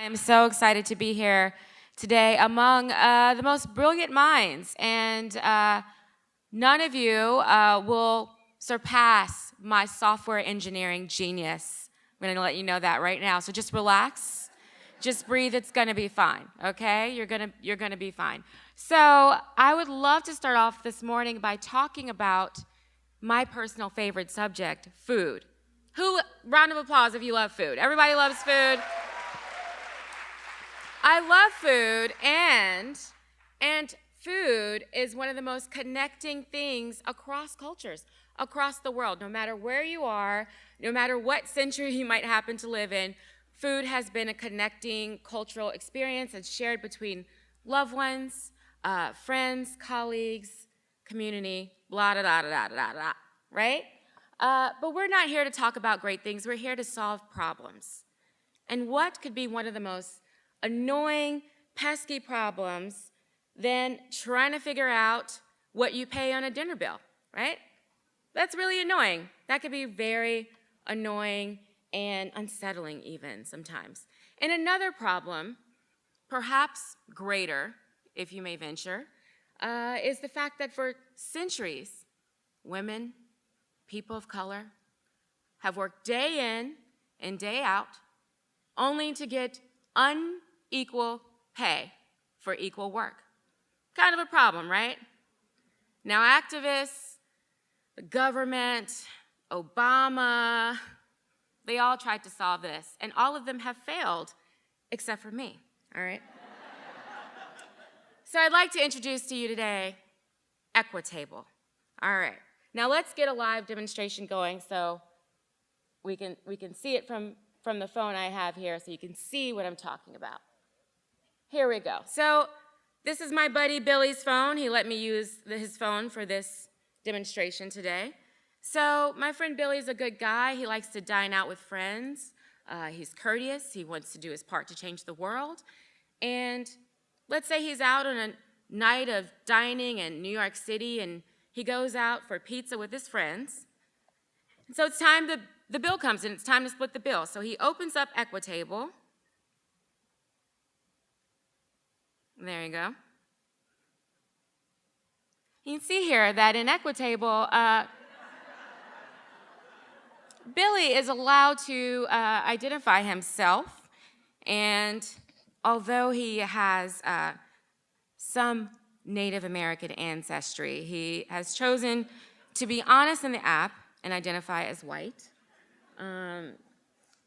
I'm so excited to be here today among the most brilliant minds, and none of you will surpass my software engineering genius. I'm going to let you know that right now, so just relax, just breathe, it's going to be fine, okay? You're going to be fine. So I would love to start off this morning by talking about my personal favorite subject, food. Round of applause if you love food. Everybody loves food. I love food, and food is one of the most connecting things across cultures, across the world. No matter where you are, no matter what century you might happen to live in, food has been a connecting cultural experience that's shared between loved ones, friends, colleagues, community, blah, da, da, da, da, da, da, right? But we're not here to talk about great things. We're here to solve problems. And what could be one of the most annoying, pesky problems than trying to figure out what you pay on a dinner bill, right? That's really annoying. That could be very annoying and unsettling even sometimes. And another problem, perhaps greater, if you may venture, is the fact that for centuries, women, people of color, have worked day in and day out only to get unequal pay for equal work. Kind of a problem, right? Now activists, the government, Obama, they all tried to solve this, and all of them have failed, except for me, all right? So I'd like to introduce to you today EquiTable. All right, now let's get a live demonstration going so we can see it from the phone I have here, so you can see what I'm talking about. Here we go. So this is my buddy Billy's phone. He let me use his phone for this demonstration today. So my friend Billy's a good guy. He likes to dine out with friends. He's courteous. He wants to do his part to change the world. And let's say he's out on a night of dining in New York City, and he goes out for pizza with his friends. And so it's time the bill comes in. It's time to split the bill. So he opens up EquiTable. There you go. You can see here that in EquiTable, Billy is allowed to identify himself, and although he has some Native American ancestry, he has chosen to be honest in the app and identify as white.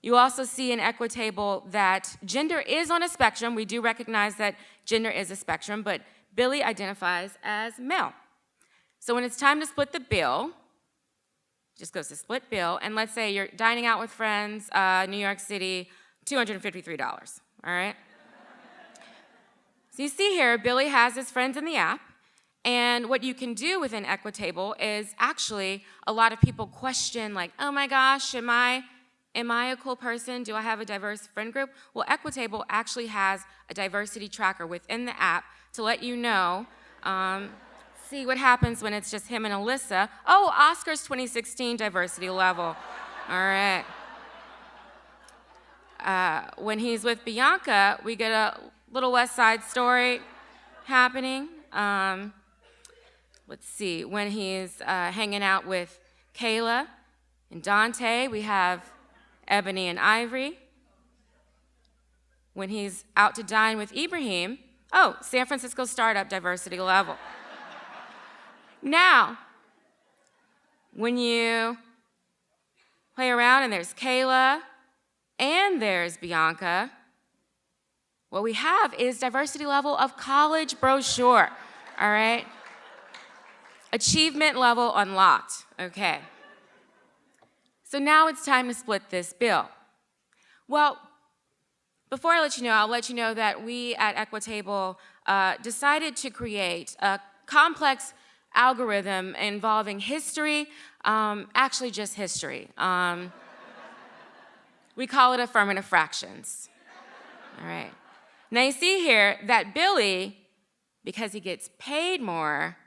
You also see in EquiTable that gender is on a spectrum. We do recognize that gender is a spectrum, but Billy identifies as male. So when it's time to split the bill, just goes to split bill, and let's say you're dining out with friends, New York City, $253, all right? So you see here, Billy has his friends in the app, and what you can do within EquiTable is actually a lot of people question, like, oh my gosh, am I a cool person? Do I have a diverse friend group? Well, EquiTable actually has a diversity tracker within the app to let you know, see what happens when it's just him and Alyssa. Oh, Oscar's 2016 diversity level. All right. When he's with Bianca, we get a little West Side Story happening. Let's see, when he's hanging out with Kayla and Dante, we have Ebony and Ivory. When he's out to dine with Ibrahim, oh, San Francisco startup diversity level. Now, when you play around and there's Kayla and there's Bianca, what we have is diversity level of college brochure, all right? Achievement level unlocked, okay. So now it's time to split this bill. Well, before I let you know, I'll let you know that we at EquiTable decided to create a complex algorithm involving history, actually just history. We call it affirmative fractions, all right. Now you see here that Billy, because he gets paid more,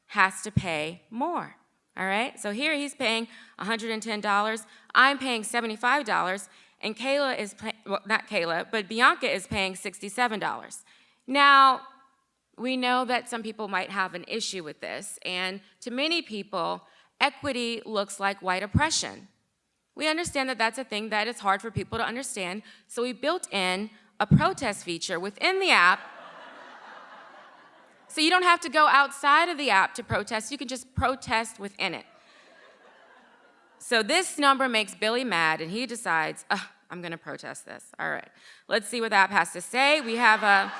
has to pay more. All right, so here he's paying $110, I'm paying $75, and Kayla is paying, well, not Kayla, but Bianca is paying $67. Now, we know that some people might have an issue with this, and to many people, equity looks like white oppression. We understand that that's a thing that is hard for people to understand, so we built in a protest feature within the app. So you don't have to go outside of the app to protest, you can just protest within it. So this number makes Billy mad, and he decides, I'm gonna protest this. All right, let's see what the app has to say. We have a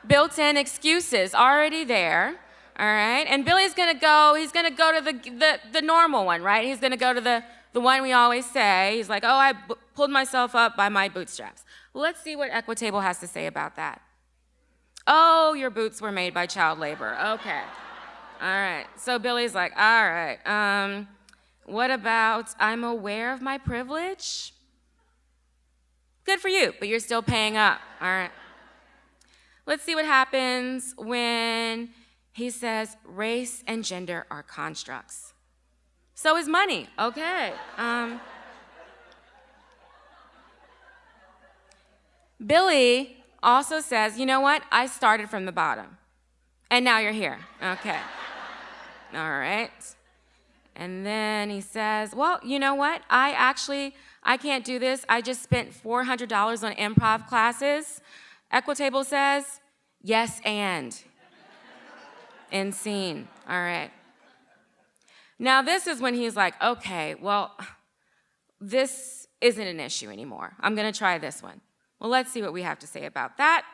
built-in excuses already there, all right? And Billy's gonna go, he's gonna go to the normal one, right? He's gonna go to the one we always say. He's like, I pulled myself up by my bootstraps. Well, let's see what EquiTable has to say about that. Oh, your boots were made by child labor, okay. All right, so Billy's like, all right, what about I'm aware of my privilege? Good for you, but you're still paying up, all right. Let's see what happens when he says race and gender are constructs. So is money, okay. Billy also says, you know what, I started from the bottom, and now you're here, okay. All right. And then he says, well, you know what, I can't do this, I just spent $400 on improv classes. EquiTable says, yes, and. End scene. All right. Now, this is when he's like, okay, well, this isn't an issue anymore. I'm going to try this one. Well, let's see what we have to say about that.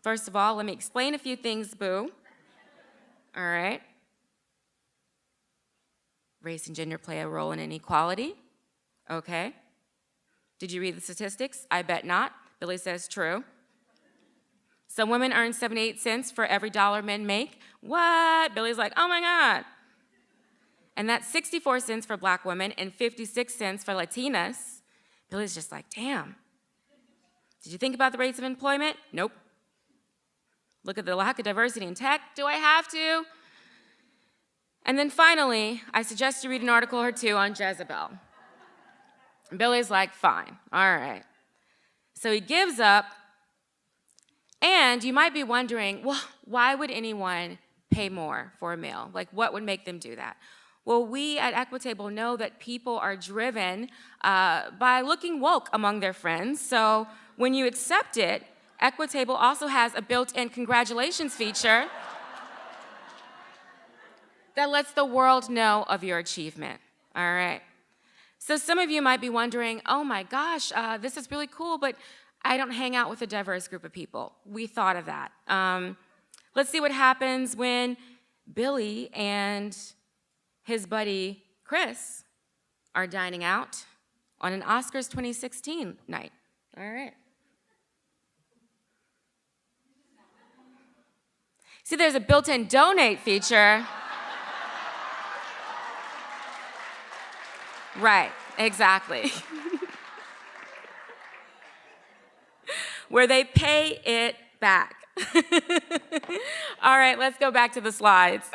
First of all, let me explain a few things, boo. All right. Race and gender play a role in inequality. Okay. Did you read the statistics? I bet not. Billy says true. Some women earn 78 cents for every dollar men make. What? Billy's like, oh my God. And that's 64 cents for black women and 56 cents for Latinas. Billy's just like, damn. Did you think about the rates of employment? Nope. Look at the lack of diversity in tech. Do I have to? And then finally, I suggest you read an article or two on Jezebel. And Billy's like, fine, all right. So he gives up. And you might be wondering, well, why would anyone pay more for a meal? Like, what would make them do that? Well, we at EquiTable know that people are driven by looking woke among their friends. So when you accept it, EquiTable also has a built-in congratulations feature that lets the world know of your achievement, all right? So some of you might be wondering, oh my gosh, this is really cool, but I don't hang out with a diverse group of people. We thought of that. Let's see what happens when Billy and his buddy Chris are dining out on an Oscars 2016 night. All right. See, there's a built-in donate feature. Right, exactly. Where they pay it back. All right, let's go back to the slides.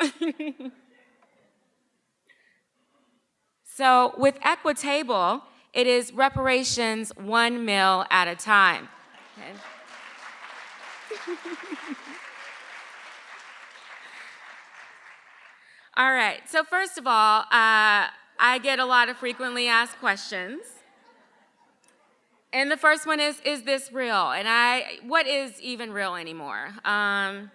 So with EquiTable, it is reparations 1 meal at a time. Okay. All right, so first of all, I get a lot of frequently asked questions. And the first one is this real? And what is even real anymore? Can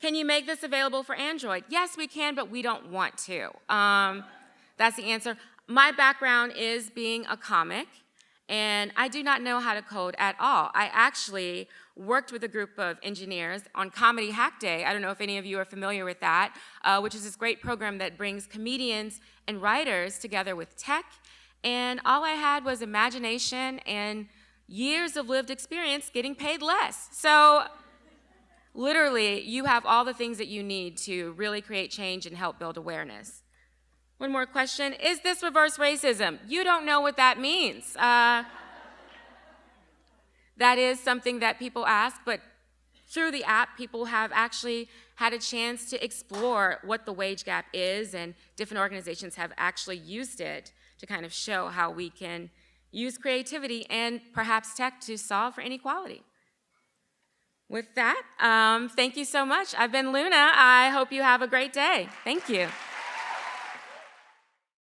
you make this available for Android? Yes, we can, but we don't want to. That's the answer. My background is being a comic, and I do not know how to code at all. I actually worked with a group of engineers on Comedy Hack Day. I don't know if any of you are familiar with that, which is this great program that brings comedians and writers together with tech. And all I had was imagination and years of lived experience getting paid less. So literally, you have all the things that you need to really create change and help build awareness. One more question, is this reverse racism? You don't know what that means. That is something that people ask, but through the app, people have actually had a chance to explore what the wage gap is, and different organizations have actually used it to kind of show how we can use creativity and perhaps tech to solve for inequality. With that, thank you so much. I've been Luna. I hope you have a great day. Thank you.